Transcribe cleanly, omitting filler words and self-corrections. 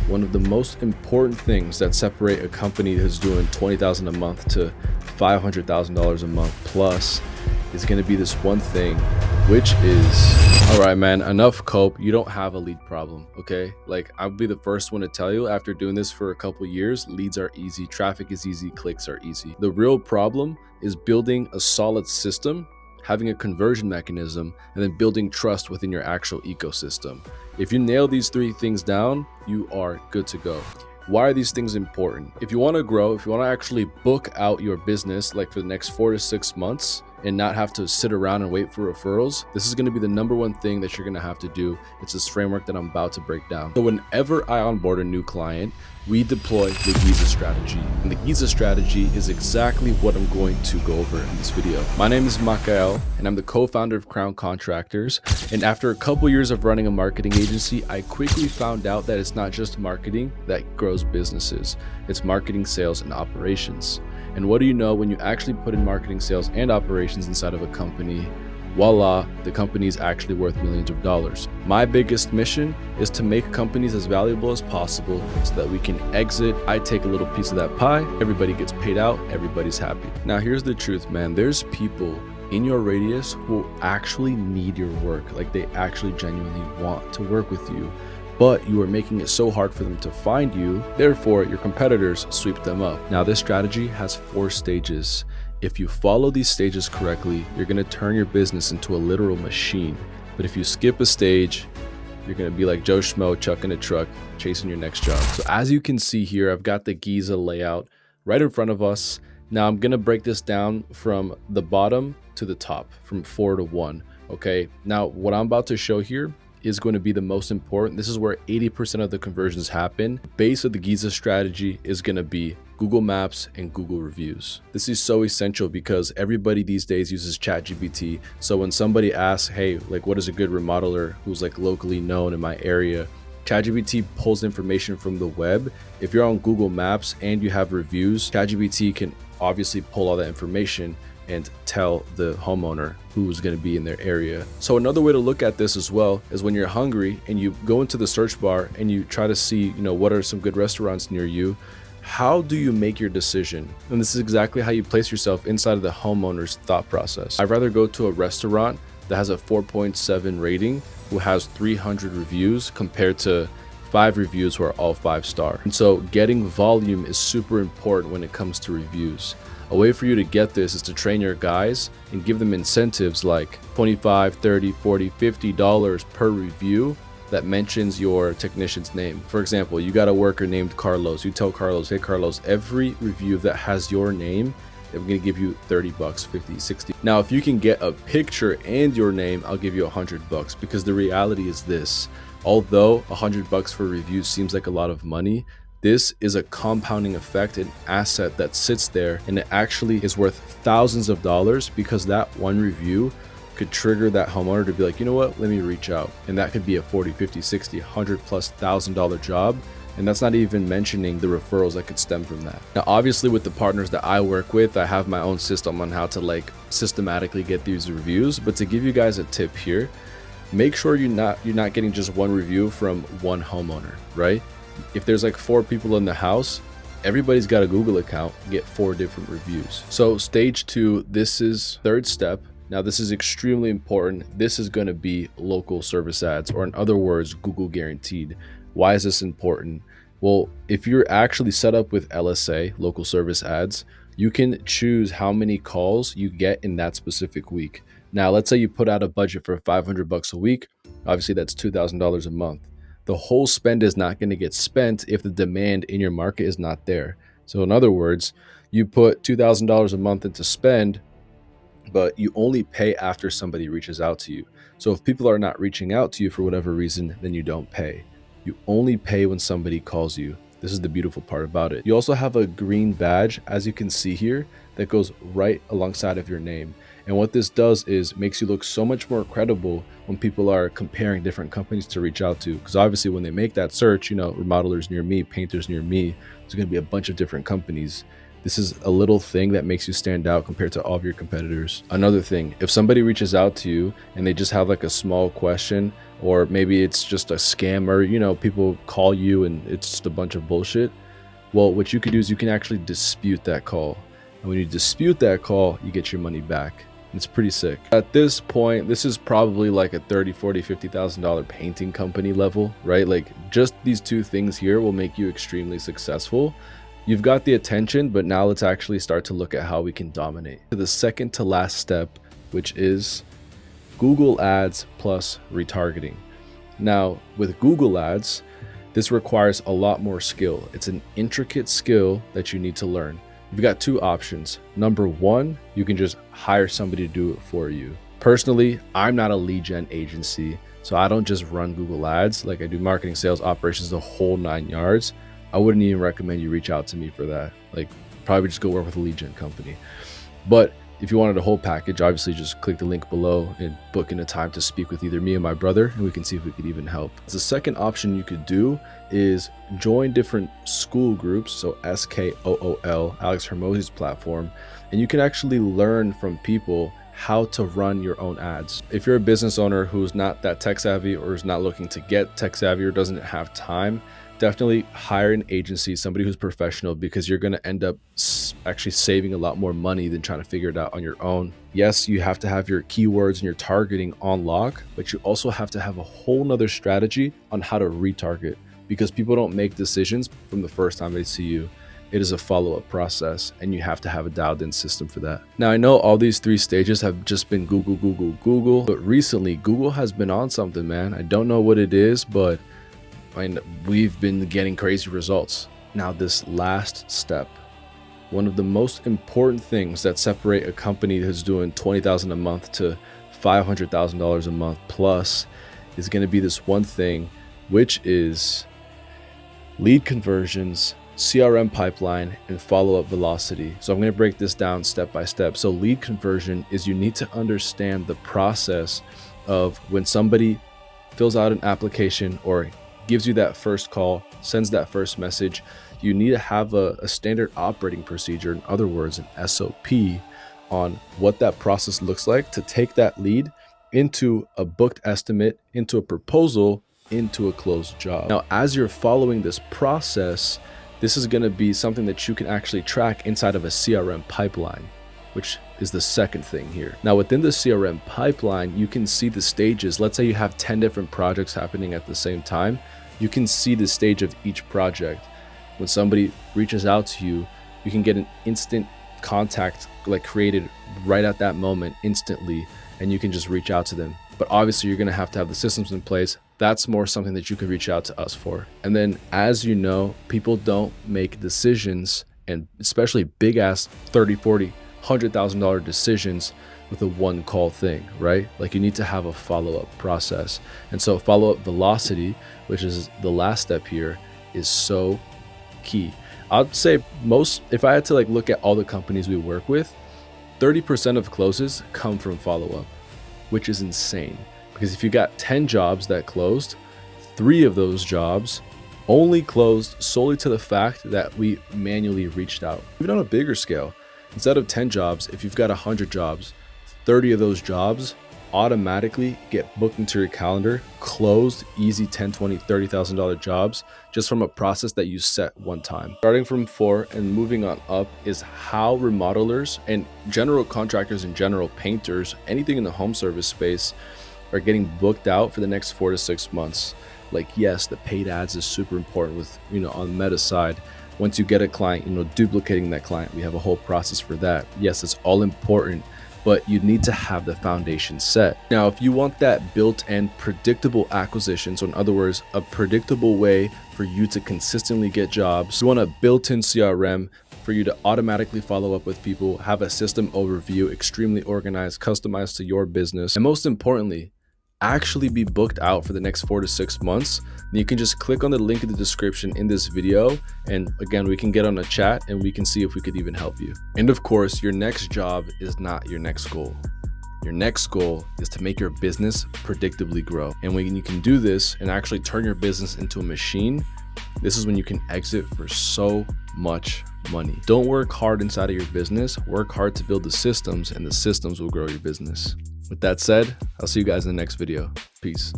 one of the most important things that separate a company that's doing $20,000 a month to $500,000 a month plus is going to be this one thing, which is, all right, man, enough cope. You don't have a lead problem, okay? Like, I'll be the first one to tell you, after doing this for a couple years, leads are easy, traffic is easy, clicks are easy. The real problem is building a solid system, having a conversion mechanism, and then building trust within your actual ecosystem. If you nail these three things down, you are good to go. Why are these things important? If you want to grow, if you want to actually book out your business like for the next 4 to 6 months and not have to sit around and wait for referrals, this is going to be the number one thing that you're going to have to do. It's this framework that I'm about to break down. So whenever I onboard a new client, we deploy the Giza strategy. And the Giza strategy is exactly what I'm going to go over in this video. My name is Mikael, and I'm the co-founder of Crown Contractors. And after a couple years of running a marketing agency, I quickly found out that it's not just marketing that grows businesses. It's marketing, sales, and operations. And what do you know, when you actually put in marketing, sales, and operations inside of a company, voila, the company is actually worth millions of dollars. My biggest mission is to make companies as valuable as possible so that we can exit. I take a little piece of that pie, everybody gets paid out, everybody's happy. Now here's the truth, man. There's people in your radius who actually need your work. Like, they actually genuinely want to work with you, but you are making it so hard for them to find you. Therefore, your competitors sweep them up. Now, this strategy has 4 stages. If you follow these stages correctly, you're going to turn your business into a literal machine. But if you skip a stage, you're going to be like Joe Schmo chucking a truck, chasing your next job. So as you can see here, I've got the Giza layout right in front of us. Now I'm going to break this down from the bottom to the top, from 4 to 1. Okay. Now what I'm about to show here is going to be the most important. This is where 80% of the conversions happen. Base of the Giza strategy is going to be Google Maps and Google reviews. This is so essential because everybody these days uses ChatGPT. So when somebody asks, hey, like, what is a good remodeler who's like locally known in my area? ChatGPT pulls information from the web. If you're on Google Maps and you have reviews, ChatGPT can obviously pull all that information and tell the homeowner who's going to be in their area. So another way to look at this as well is when you're hungry and you go into the search bar and you try to see, what are some good restaurants near you. How do you make your decision? And this is exactly how you place yourself inside of the homeowner's thought process. I'd rather go to a restaurant that has a 4.7 rating, who has 300 reviews, compared to 5 reviews who are all 5-star. And so getting volume is super important when it comes to reviews. A way for you to get this is to train your guys and give them incentives like $25, $30, $40, $50 per review that mentions your technician's name. For example, you got a worker named Carlos. You tell Carlos, hey Carlos, every review that has your name, I'm gonna give you $30, $50, 60. Now, if you can get a picture and your name, I'll give you $100, because the reality is this: although $100 for reviews seems like a lot of money, this is a compounding effect, an asset that sits there, and it actually is worth thousands of dollars, because that one review could trigger that homeowner to be like, you know what, let me reach out. And that could be a 40, 50, 60, $100,000+ job. And that's not even mentioning the referrals that could stem from that. Now, obviously with the partners that I work with, I have my own system on how to like systematically get these reviews. But to give you guys a tip here, make sure you're not getting just one review from one homeowner, right? If there's like 4 people in the house, everybody's got a Google account, get 4 different reviews. So stage 2, this is 3rd step. Now, this is extremely important. This is going to be local service ads, or in other words, Google guaranteed. Why is this important? Well, if you're actually set up with LSA, local service ads, you can choose how many calls you get in that specific week. Now, let's say you put out a budget for $500 a week. Obviously, that's $2,000 a month. The whole spend is not going to get spent if the demand in your market is not there. So in other words, you put $2,000 a month into spend, but you only pay after somebody reaches out to you. So if people are not reaching out to you for whatever reason, then you don't pay. You only pay when somebody calls you. This is the beautiful part about it. You also have a green badge, as you can see here, that goes right alongside of your name. And what this does is makes you look so much more credible when people are comparing different companies to reach out to. Because obviously when they make that search, remodelers near me, painters near me, there's going to be a bunch of different companies. This is a little thing that makes you stand out compared to all of your competitors. Another thing, if somebody reaches out to you and they just have like a small question, or maybe it's just a scam, or people call you and it's just a bunch of bullshit, well, what you could do is you can actually dispute that call. And when you dispute that call, you get your money back. It's pretty sick. At this point, this is probably like a $30,000, $40,000, $50,000 painting company level, right? Like just these two things here will make you extremely successful. You've got the attention, but now let's actually start to look at how we can dominate. The second to last step, which is Google Ads plus retargeting. Now, with Google Ads, this requires a lot more skill. It's an intricate skill that you need to learn. You've got two options. Number one, you can just hire somebody to do it for you. Personally, I'm not a lead gen agency, so I don't just run Google Ads. Like I do marketing, sales, operations, the whole 9 yards. I wouldn't even recommend you reach out to me for that. Like probably just go work with a lead gen company. But if you wanted a whole package, obviously just click the link below and book in a time to speak with either me or my brother, and we can see if we could even help. The second option you could do is join different school groups, so SKOOL, Alex Hermosi's platform, and you can actually learn from people how to run your own ads. If you're a business owner who's not that tech savvy or is not looking to get tech savvy or doesn't have time, definitely hire an agency, somebody who's professional, because you're going to end up actually saving a lot more money than trying to figure it out on your own. Yes, you have to have your keywords and your targeting on lock, but you also have to have a whole nother strategy on how to retarget, because people don't make decisions from the first time they see you. It is a follow-up process, and you have to have a dialed-in system for that. Now, I know all these three stages have just been Google, Google, Google, but recently Google has been on something, man. I don't know what it is, but we've been getting crazy results. Now, this last step, one of the most important things that separate a company who's doing $20,000 a month to $500,000 a month plus is going to be this one thing, which is lead conversions, CRM pipeline, and follow-up velocity. So I'm going to break this down step by step. So lead conversion is you need to understand the process of when somebody fills out an application or gives you that first call, sends that first message. You need to have a standard operating procedure, in other words, an SOP on what that process looks like to take that lead into a booked estimate, into a proposal, into a closed job. Now, as you're following this process, this is going to be something that you can actually track inside of a CRM pipeline, which is the second thing here. Now, within the CRM pipeline, you can see the stages. Let's say you have 10 different projects happening at the same time. You can see the stage of each project. When somebody reaches out to you, you can get an instant contact like created right at that moment instantly, and you can just reach out to them. But obviously you're going to have the systems in place. That's more something that you can reach out to us for. And then, as you know, people don't make decisions, and especially big ass $30,000, $40,000, $100,000 decisions with a one call thing, right? Like you need to have a follow-up process. And so follow-up velocity, which is the last step here, is so key. I'd say if I had to like look at all the companies we work with, 30% of closes come from follow-up, which is insane. Because if you got 10 jobs that closed, 3 of those jobs only closed solely to the fact that we manually reached out. Even on a bigger scale, instead of 10 jobs, if you've got 100 jobs, 30 of those jobs automatically get booked into your calendar, closed, easy $10,000, $20,000, $30,000 jobs, just from a process that you set one time. Starting from 4 and moving on up is how remodelers and general contractors and general painters, anything in the home service space, are getting booked out for the next 4 to 6 months. Like, yes, the paid ads is super important with, on the Meta side. Once you get a client, duplicating that client, we have a whole process for that. Yes, it's all important, but you need to have the foundation set. Now, if you want that built-in predictable acquisition, so in other words, a predictable way for you to consistently get jobs, you want a built-in CRM for you to automatically follow up with people, have a system overview, extremely organized, customized to your business, and most importantly, actually be booked out for the next 4 to 6 months, then you can just click on the link in the description in this video. And again, we can get on a chat and we can see if we could even help you. And of course, your next job is not your next goal. Your next goal is to make your business predictably grow. And when you can do this and actually turn your business into a machine, This is when you can exit for so much money. Don't work hard inside of your business, work hard to build the systems, and the systems will grow your business. With that said, I'll see you guys in the next video. Peace.